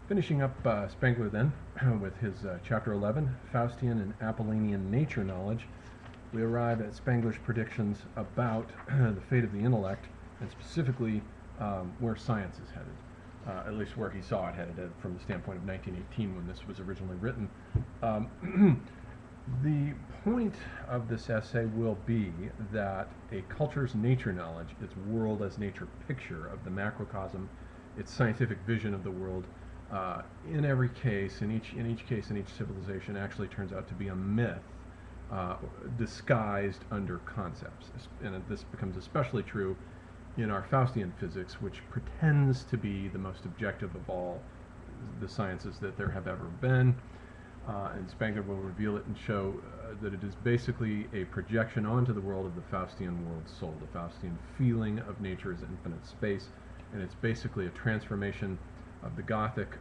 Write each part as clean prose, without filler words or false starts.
Finishing up Spengler then with his chapter 11, Faustian and Apollonian nature knowledge, we arrive at Spengler's predictions about the fate of the intellect, and specifically where science is headed, at least where he saw it headed from the standpoint of 1918 when this was originally written. The point of this essay will be that a culture's nature knowledge, its world as nature picture of the macrocosm, its scientific vision of the world, in every case, in each civilization, actually turns out to be a myth disguised under concepts. And this becomes especially true in our Faustian physics, which pretends to be the most objective of all the sciences that there have ever been. And Spengler will reveal it and show that it is basically a projection onto the world of the Faustian world soul, the Faustian feeling of nature as infinite space, and it's basically a transformation of the Gothic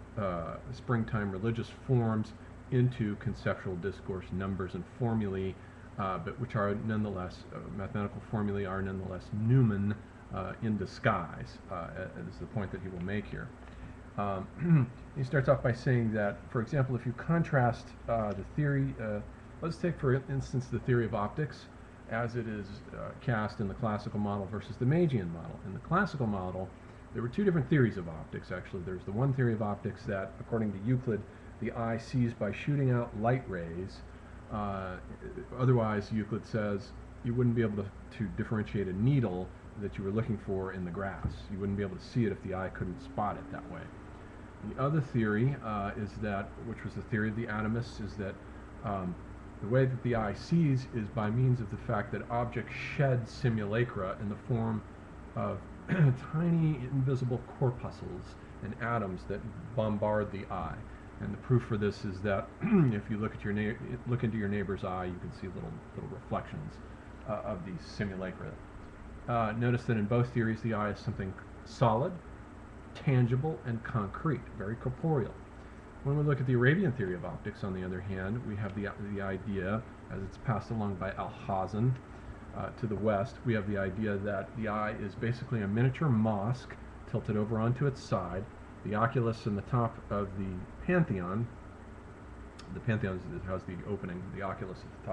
springtime religious forms into conceptual discourse, numbers and formulae, but which are nonetheless, mathematical formulae are nonetheless Newman in disguise, is the point that he will make here. He starts off by saying that, for example, if you contrast the theory, let's take for instance the theory of optics as it is cast in the classical model versus the Magian model. In the classical model, there were two different theories of optics, actually. There's the one theory of optics that, according to Euclid, the eye sees by shooting out light rays. Otherwise, Euclid says, you wouldn't be able to differentiate a needle that you were looking for in the grass. You wouldn't be able to see it if the eye couldn't spot it that way. The other theory is that, which was the theory of the atomists, is that the way that the eye sees is by means of the fact that objects shed simulacra in the form of tiny invisible corpuscles and atoms that bombard the eye. And the proof for this is that if you look into your neighbor's eye, you can see little reflections of these simulacra. Notice that in both theories, the eye is something solid, tangible, and concrete, very corporeal. When we look at the Arabian theory of optics, on the other hand, we have the idea, as it's passed along by Alhazen to the west, we have the idea that the eye is basically a miniature mosque tilted over onto its side. The oculus in the top of the Pantheon has the opening, the oculus at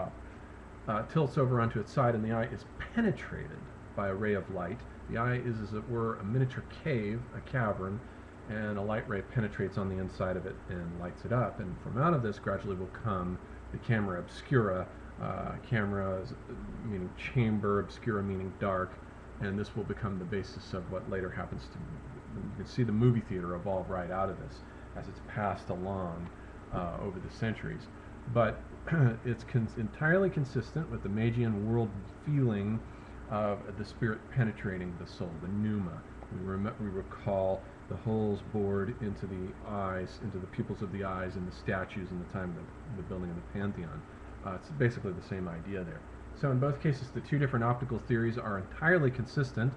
the top, tilts over onto its side, and the eye is penetrated by a ray of light. The eye is, as it were, a miniature cave, a cavern, and a light ray penetrates on the inside of it and lights it up. And from out of this gradually will come the camera obscura, camera meaning chamber, obscura meaning dark, and this will become the basis of what later happens to, you can see the movie theater evolve right out of this as it's passed along over the centuries. But it's entirely consistent with the Magian world feeling of the spirit penetrating the soul, the pneuma. We recall the holes bored into the eyes, into the pupils of the eyes in the statues in the time of the building of the Pantheon. It's basically the same idea there. So in both cases, the two different optical theories are entirely consistent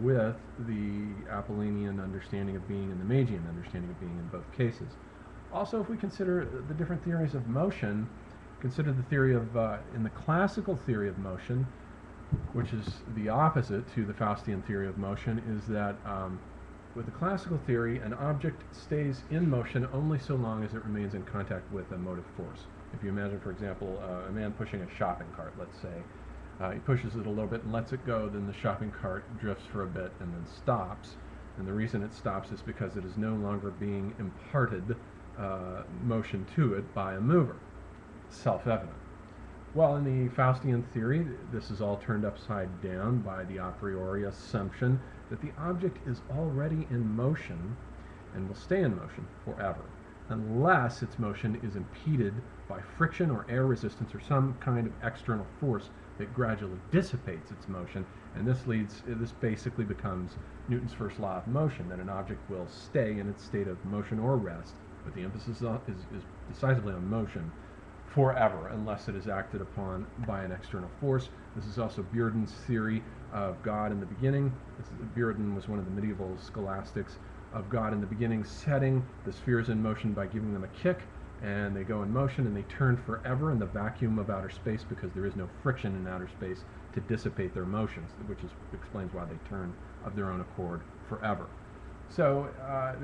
with the Apollonian understanding of being and the Magian understanding of being in both cases. Also, if we consider the different theories of motion, consider the theory of, in the classical theory of motion, which is the opposite to the Faustian theory of motion, is that with the classical theory, an object stays in motion only so long as it remains in contact with a motive force. If you imagine, for example, a man pushing a shopping cart, let's say, he pushes it a little bit and lets it go, then the shopping cart drifts for a bit and then stops. And the reason it stops is because it is no longer being imparted motion to it by a mover. Self-evident. Well, in the Faustian theory, this is all turned upside down by the a priori assumption that the object is already in motion and will stay in motion forever, unless its motion is impeded by friction or air resistance or some kind of external force that gradually dissipates its motion. And this basically becomes Newton's first law of motion, that an object will stay in its state of motion or rest, but the emphasis is decisively on motion, forever, unless it is acted upon by an external force. This is also Buridan's theory of God in the beginning. Buridan was one of the medieval scholastics of God in the beginning, setting the spheres in motion by giving them a kick, and they go in motion and they turn forever in the vacuum of outer space because there is no friction in outer space to dissipate their motions, which explains why they turn of their own accord forever. So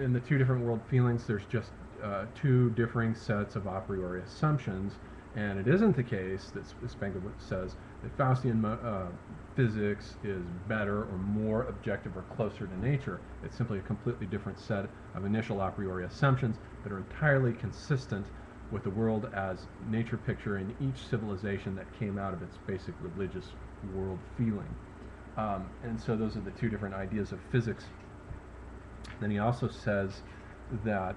in the two different world feelings, there's just two differing sets of a priori assumptions, and it isn't the case that Spengler says that Faustian physics is better or more objective or closer to nature. It's simply a completely different set of initial a priori assumptions that are entirely consistent with the world as nature picture in each civilization that came out of its basic religious world feeling. And so those are the two different ideas of physics. Then he also says that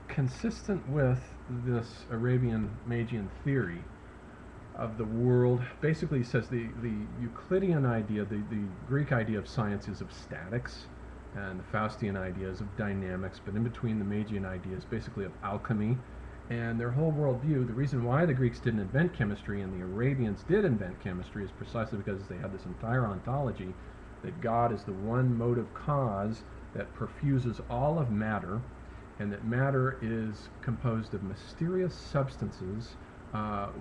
consistent with this Arabian Magian theory of the world, basically he says the Euclidean idea, the Greek idea of science is of statics, and the Faustian idea is of dynamics, but in between the Magian idea is basically of alchemy. And their whole worldview, the reason why the Greeks didn't invent chemistry and the Arabians did invent chemistry is precisely because they had this entire ontology that God is the one motive cause that perfuses all of matter, and that matter is composed of mysterious substances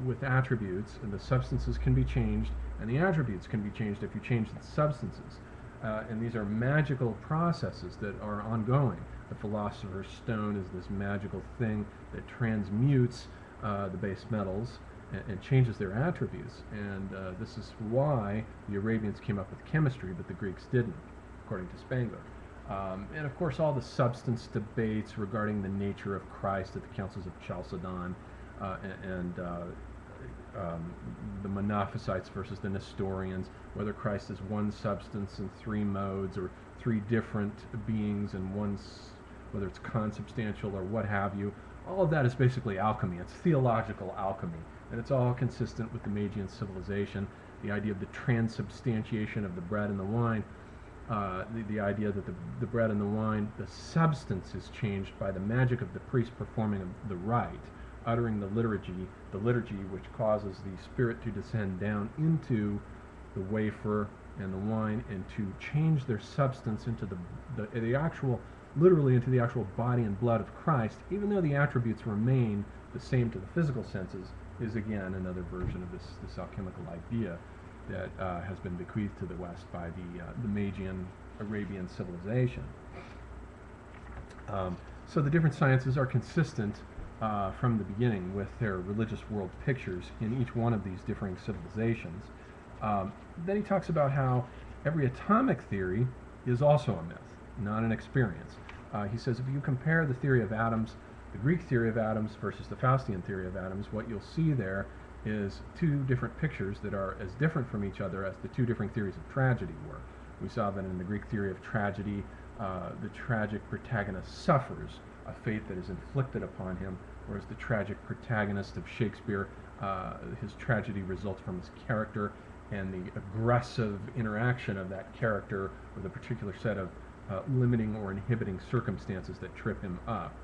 with attributes, and the substances can be changed, and the attributes can be changed if you change the substances. And these are magical processes that are ongoing. The philosopher's stone is this magical thing that transmutes the base metals and changes their attributes. And this is why the Arabians came up with chemistry, but the Greeks didn't, according to Spengler. And of course, all the substance debates regarding the nature of Christ at the councils of Chalcedon and the Monophysites versus the Nestorians, whether Christ is one substance in three modes or three different beings and whether it's consubstantial or what have you. All of that is basically alchemy. It's theological alchemy, and it's all consistent with the Magian civilization. The idea of the transubstantiation of the bread and the wine, the idea that the bread and the wine, the substance is changed by the magic of the priest performing the rite, uttering the liturgy which causes the spirit to descend down into the wafer and the wine and to change their substance into the actual, literally into the actual body and blood of Christ, even though the attributes remain the same to the physical senses, is again another version of this alchemical idea that has been bequeathed to the West by the Magian Arabian civilization. So the different sciences are consistent from the beginning with their religious world pictures in each one of these differing civilizations. Then he talks about how every atomic theory is also a myth, not an experience. He says if you compare the theory of atoms, the Greek theory of atoms versus the Faustian theory of atoms, what you'll see there is two different pictures that are as different from each other as the two different theories of tragedy were. We saw that in the Greek theory of tragedy, the tragic protagonist suffers a fate that is inflicted upon him, whereas the tragic protagonist of Shakespeare, his tragedy results from his character and the aggressive interaction of that character with a particular set of limiting or inhibiting circumstances that trip him up.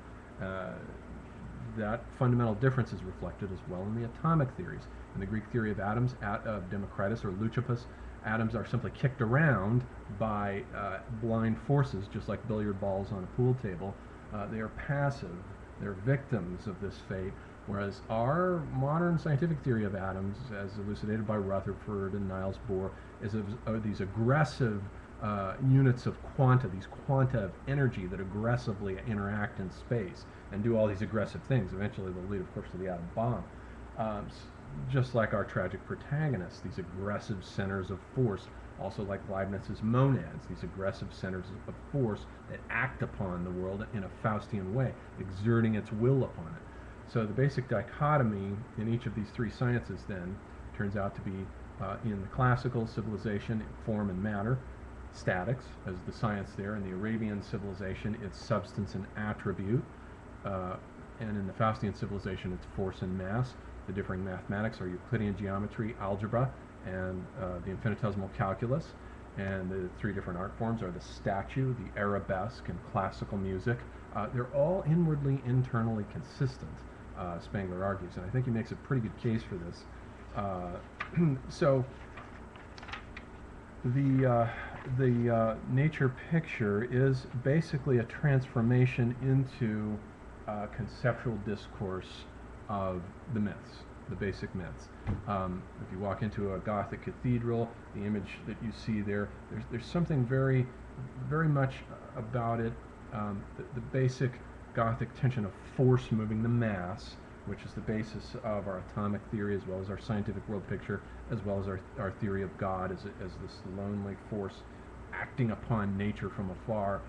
That fundamental difference is reflected as well in the atomic theories. In the Greek theory of atoms, of Democritus or Leucippus, atoms are simply kicked around by blind forces, just like billiard balls on a pool table. They are passive. They're victims of this fate, whereas our modern scientific theory of atoms, as elucidated by Rutherford and Niels Bohr, are these aggressive units of quanta, these quanta of energy that aggressively interact in space and do all these aggressive things. Eventually they'll lead, of course, to the atom bomb. Just like our tragic protagonists, these aggressive centers of force, also like Leibniz's monads, these aggressive centers of force that act upon the world in a Faustian way, exerting its will upon it. So the basic dichotomy in each of these three sciences then turns out to be in the classical civilization, form and matter, statics as the science there. In the Arabian civilization, it's substance and attribute, and in the Faustian civilization, it's force and mass. The differing mathematics are Euclidean geometry, algebra, and the infinitesimal calculus. And the three different art forms are the statue, the arabesque, and classical music. They're all inwardly, internally consistent, Spengler argues, and I think he makes a pretty good case for this. So the nature picture is basically a transformation into conceptual discourse of the myths, the basic myths. If you walk into a Gothic cathedral, the image that you see there, there's something very very much about it, the basic Gothic tension of force moving the mass, which is the basis of our atomic theory as well as our scientific world picture, as well as our theory of God as this lonely force acting upon nature from afar.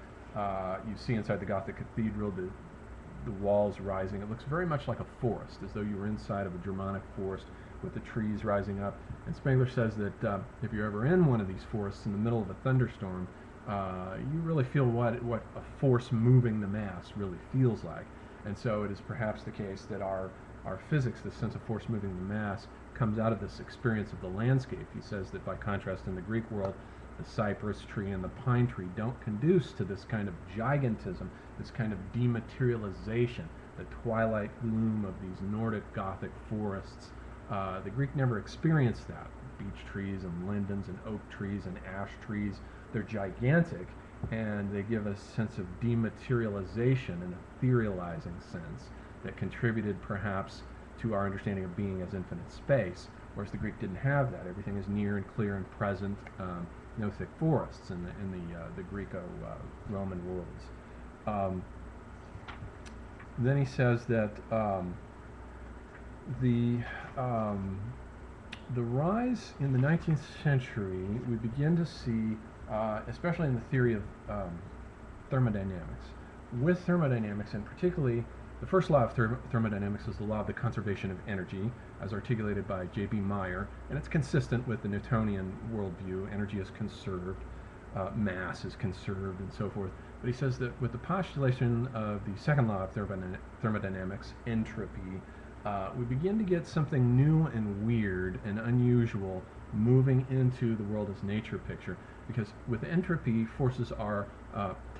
You see inside the Gothic cathedral the walls rising. It looks very much like a forest, as though you were inside of a Germanic forest with the trees rising up. And Spengler says that if you're ever in one of these forests in the middle of a thunderstorm, you really feel what a force moving the mass really feels like. And so it is perhaps the case that our physics, this sense of force moving the mass, comes out of this experience of the landscape. He says that by contrast in the Greek world, the cypress tree and the pine tree don't conduce to this kind of gigantism, this kind of dematerialization, the twilight gloom of these Nordic Gothic forests. The Greek never experienced that. Beech trees and lindens and oak trees and ash trees, they're gigantic, and they give a sense of dematerialization and a etherealizing sense that contributed perhaps to our understanding of being as infinite space, whereas the Greek didn't have that. Everything is near and clear and present. No thick forests in the Greco-Roman worlds. Then he says that the rise in the 19th century, we begin to see, especially in the theory of thermodynamics. With thermodynamics, and particularly the first law of thermodynamics is the law of the conservation of energy, as articulated by J.B. Meyer, and it's consistent with the Newtonian worldview. Energy is conserved, mass is conserved, and so forth. But he says that with the postulation of the second law of thermodynamics, entropy, we begin to get something new and weird and unusual moving into the world as nature picture, because with entropy, forces are,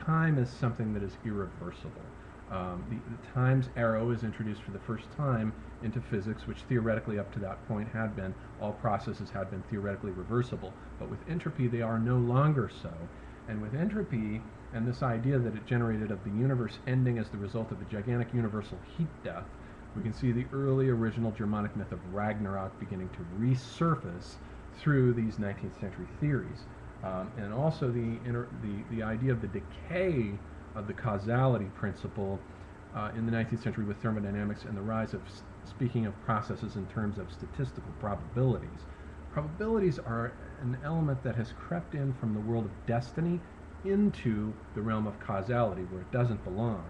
time is something that is irreversible. The times arrow is introduced for the first time into physics, which theoretically up to that point had been, all processes had been theoretically reversible. But with entropy, they are no longer so. And with entropy, and this idea that it generated of the universe ending as the result of a gigantic universal heat death, we can see the early original Germanic myth of Ragnarok beginning to resurface through these 19th century theories. And also the idea of the decay of the causality principle in the 19th century with thermodynamics and the rise of speaking of processes in terms of statistical probabilities. Probabilities are an element that has crept in from the world of destiny into the realm of causality where it doesn't belong.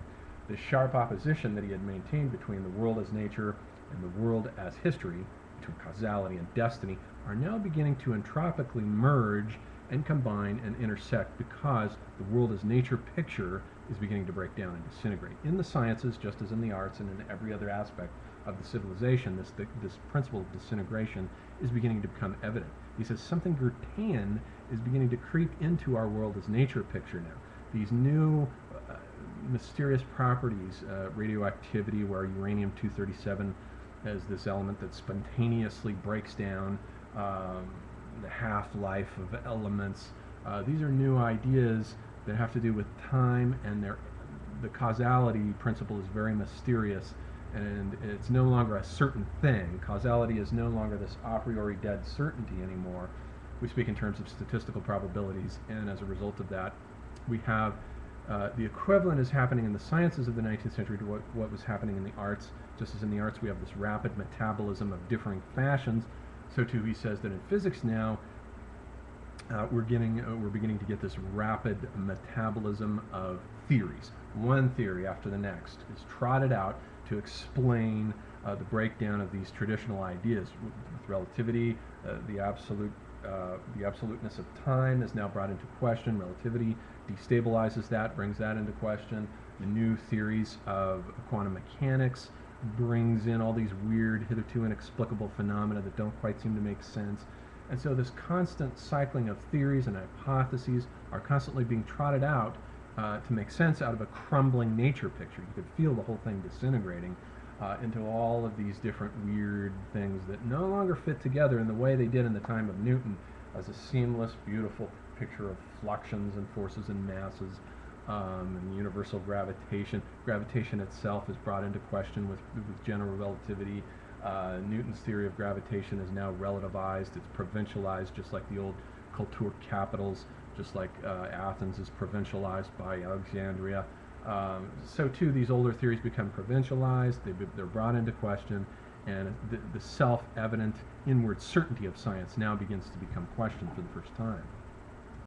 The sharp opposition that he had maintained between the world as nature and the world as history, between causality and destiny, are now beginning to entropically merge and combine and intersect because the world as nature picture is beginning to break down and disintegrate. In the sciences, just as in the arts and in every other aspect of the civilization, this principle of disintegration is beginning to become evident. He says something Goethean is beginning to creep into our world as nature picture now. These new mysterious properties, radioactivity, where uranium-237 is this element that spontaneously breaks down, the half-life of elements. These are new ideas that have to do with time, and the causality principle is very mysterious, and it's no longer a certain thing. Causality is no longer this a priori dead certainty anymore. We speak in terms of statistical probabilities, and as a result of that, we have the equivalent is happening in the sciences of the 19th century to what was happening in the arts. Just as in the arts we have this rapid metabolism of differing fashions, so too he says that in physics now we're beginning to get this rapid metabolism of theories. One theory after the next is trotted out to explain the breakdown of these traditional ideas. With relativity, the absoluteness of time is now brought into question. Relativity destabilizes that, brings that into question. The new theories of quantum mechanics brings in all these weird, hitherto inexplicable phenomena that don't quite seem to make sense. And so this constant cycling of theories and hypotheses are constantly being trotted out to make sense out of a crumbling nature picture. You could feel the whole thing disintegrating into all of these different weird things that no longer fit together in the way they did in the time of Newton as a seamless, beautiful picture of fluxions and forces and masses and universal gravitation. Gravitation itself is brought into question with general relativity. Newton's theory of gravitation is now relativized, it's provincialized, just like the old culture capitals just like Athens is provincialized by Alexandria. So too, these older theories become provincialized, they're brought into question, and the self-evident inward certainty of science now begins to become questioned for the first time.